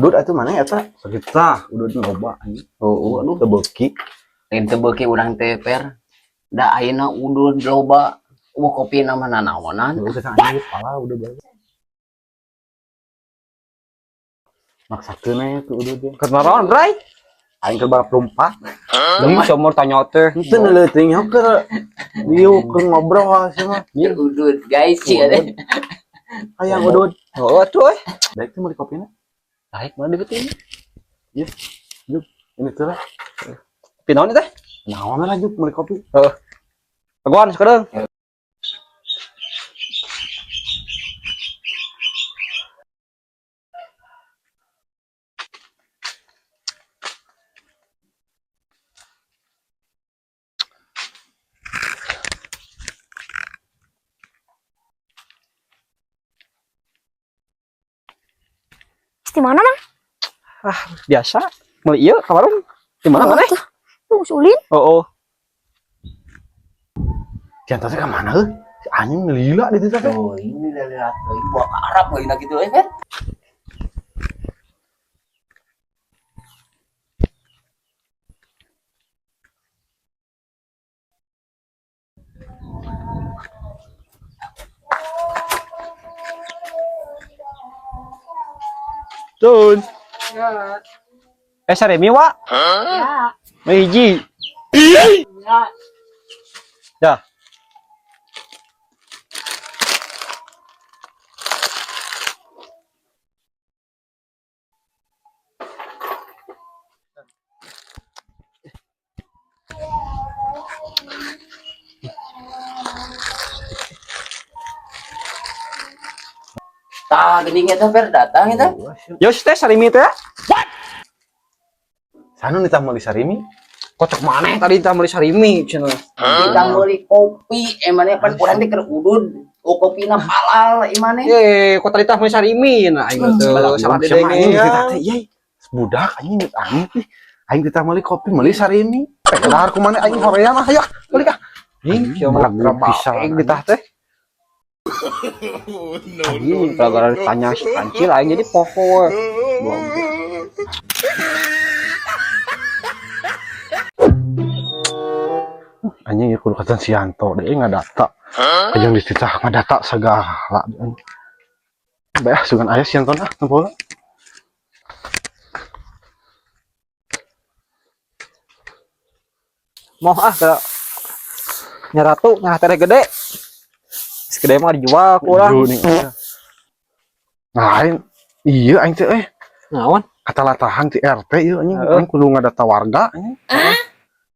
udud atuh mana eta segitu udud loba anjing. Oh, aduh teu beuki. Lain teu beuki urang teh per. Da ayeuna udud loba. Kopi na mana naonan. Geus anjing pala udah bae. Maksakeun aya tuh udud ge. Keur naon, Bray? Aing keur balap lompat. Leuwih umur tanya teh. Henteu leuting keur dieu keur ngobrol sih mah. Udud guys sih ada. Hayang udud. Oh, tuh. Baik tuh meuli kopina. Baik, mana dibetul? Ieu. Yuk, ini teh lah. Pinaon teh? Naon lah juk meuli kopi. Heeh. Paguan sekarang. Di mana, Mang? Biasa. Mau iya kabarun. Di mana mana? Tuh, usulin. Oh. Jantan teh ka mana heuh? Si anjing lila di ditu teh. Oh, ini lihat euy buah Arab euy na kitu euy kan. Tun. Saremi wa? Ya. Hiji. Ya. Ya. Tah geuning eta per datang eta. Yos teh sarimi teh. Sanu nih tah meuli sarimi. Kocok maneh tadi tah meuli sarimi cenah. Kita meuli kopi emane pan urang teh keur udud. Oh kopina halal imane. Kok tadi tah meuli sarimi nah aing teh salah dedenge. Iya. Budak anjing anjing teh. Aing teh meuli kopi meuli sarimi. Pedahar ku maneh aing hoream ah hayah meuli kah. Anjing kieu mah bisa aing ditah teh. Anjing gara-gara ditanya si kancil aing jadi poho. Anjing ieu kudu katan Sianto deh ngadata. Kajang dititah ngadata segala. Bae sugan aya Sianto nah tempol. Moh ke nyaratu nyah teh gede. Segede mah dijual ku urang. Lain iya aing teh Naon? kata latahan ti RT ieu anjing aing kudu ngadata warga anjing.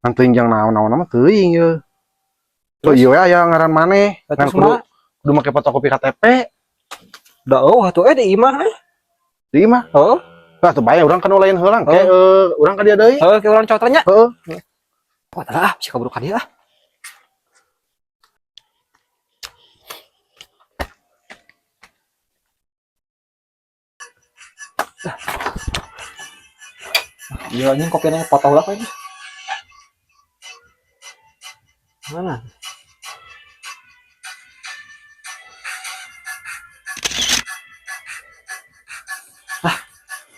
Anteuing jang naon-naon mah teuing ieu. Oh iya we aya ngaran maneh. Kan kudu make fotokopi KTP. Da atuh di imah. Di imah. Heeh. Lah teu bae urang kan lain heulang ke urang ka dieu deui. Heeh, ke urang cotranya. Heeh. Padahal si kaburu ka dieu ah. Iya anjing kopinya potong lah ini. Mana?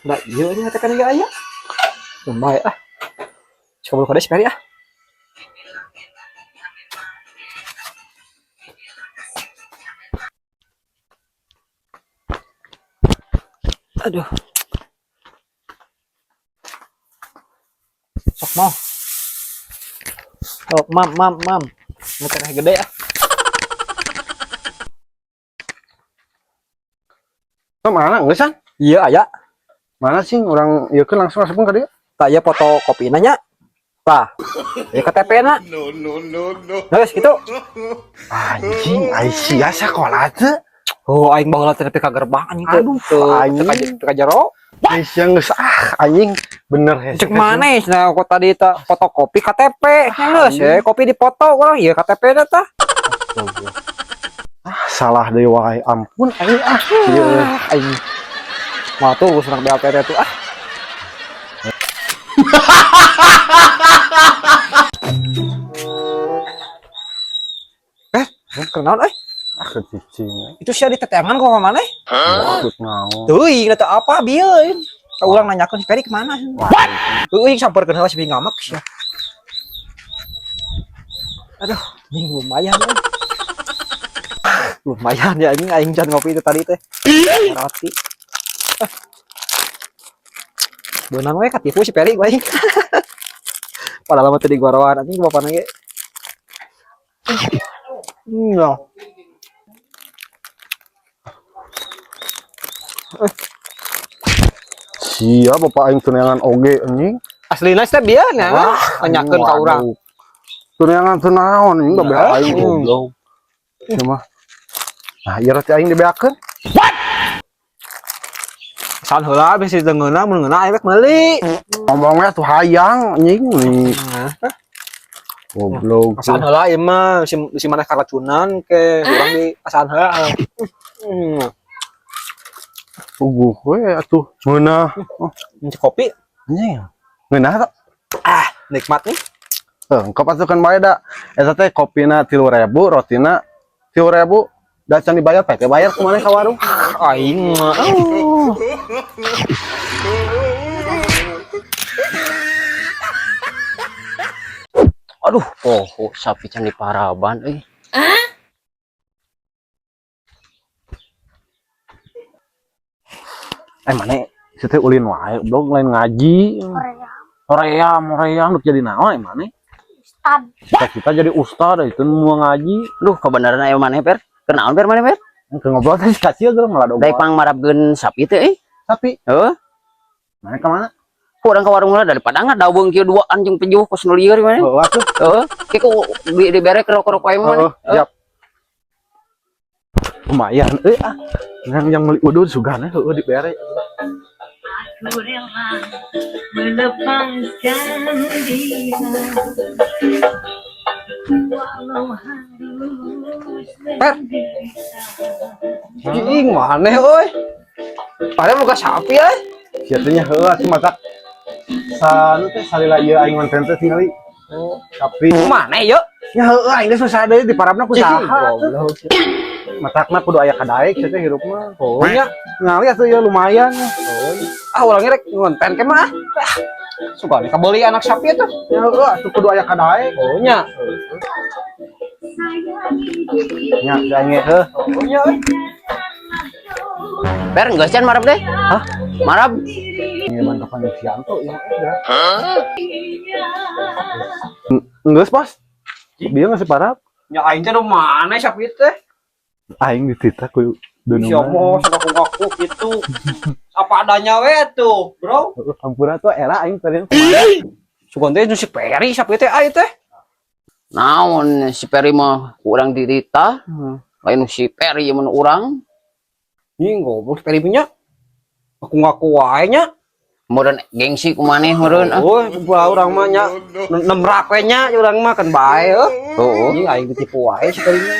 Enggak iya ini katakan enggak aya. Baik ah. Coba kades sekali ah. Aduh. Sok mau. Oh, mam. Ngeteh gede ah. Mana geus san? Iya aya. Mana sih orang ieu kan langsung asupun ka dieu? Tak ya foto kopi nanya. Tah. Ya KTP na. No. Guys gitu. Anjing, ai sia sakola teh. Oh, aing baheula teh nepi ka gerbang anjing teh. Aduh, anjing. Teu ka jero. Ai sia geus anjing bener hese. Cek manis nah kok tadi tak fotokopi KTP. Geus ya kopi dipoto urang ieu KTP na tah. Salah deui wae ampun aing Ieu aing. Mah tuh geus urang BLTT tuh ah. Kenal Kecicing. itu sih di tetengan kok mana? Maksud naon? Teuing eta apa bieu? Ulang nanyakan si Peri kemana? Euy samperkeun heula si ngamak sia. Aduh, ini lumayan ya. Lumayan ya ini aing can ngopi itu tadi teh. Roti. Beunang we katipu si Peri we. Padahal mah tadi gua rawan anjing bapana ge. Ya. Sia bapak aing tuneangan oge anjing. Aslina teh bieu nya nanyakeun ka urang. Tuneangan teu naon anjing babe aing goblok. Ieu mah. Nah, ieu roti aing dibeakeun. San heula bisi deungeuna mun ngeuna aing rek meuli. Ngomongnya tuh hayang anjing nih. Goblok. San heula ieu mah si maneh karacunan ke urang di asan heula. Uguh we atuh ngeunah. Minci kopi. Anjing. Ngeunah tah. Nikmat nih. Engkau pasukan bae da. Eta teh kopina 3.000, rotina 3.000. Da can dibayar teh bayar ku maneh ka warung. Aing mah. Aduh, poho sapi can diparaban euy. Maneh situ teh ulin wae, blog lain ngaji. Hoream nu jadi naon maneh? Ustad. Kita jadi ustad itu mau ngaji. Duh, kebenaran aya maneh per? Kenaon per maneh per? Ke ngobrol teh kacil geus malah Daek pang marabkeun sapi teh euy. Tapi Heuh. maneh ka mana? Kurang ka warung heula daripada ngadaweung kieu dua anjing penjuh kos nu lieur maneh. Heuh atuh. Heeh. Kieu dibere kerok-kerok wae maneh. Siap. Lumayan yang meuli udud sugana heueuh dibere. Aku rela melepaskan diri walau harus menderita. Ing maneh euy. Padahal buka sapi euy. Sia teh nya heueuh atuh matak. Sanu teh salila ieu aing ngonten teh tingali. Tapi Maneh yuk. nya heueuh aing geus susah deui diparabna ku saha. Goblok. Matakna kudu aya kadaek sia teh hirup mah. Oh nya. Ngali atuh ya lumayan. Urangnya rek ngonten ke mah. Suka nih kabeli anak sapi itu. Ya heueuh atuh kudu aya kadaek. Oh nya. Nya jange heuh. Oh nya. Per geus can marab teh? Hah? Marab? Ini ban kapan Sianto ya udah. Geus pas. Dia ngasih parab. Nya aing teh mana sapi teh? Aing dititah ku Si Omo sudah ngaku gitu. Apa adanya we tuh, Bro. Ampura tuh era aing tadi kemarin. Sugan teh si Peri sapi teh ai teh. Naon si Peri mah kurang dirita. Lain si Peri mun urang. Ih goblok Peri punya. Aku ngaku wae nya. Kemudian gengsi ku maneh meureun ah. Oh, kumpul urang mah nya. Nemrak we nya urang mah kan bae heuh. Heuh. Ih aing ditipu wae si Peri nya.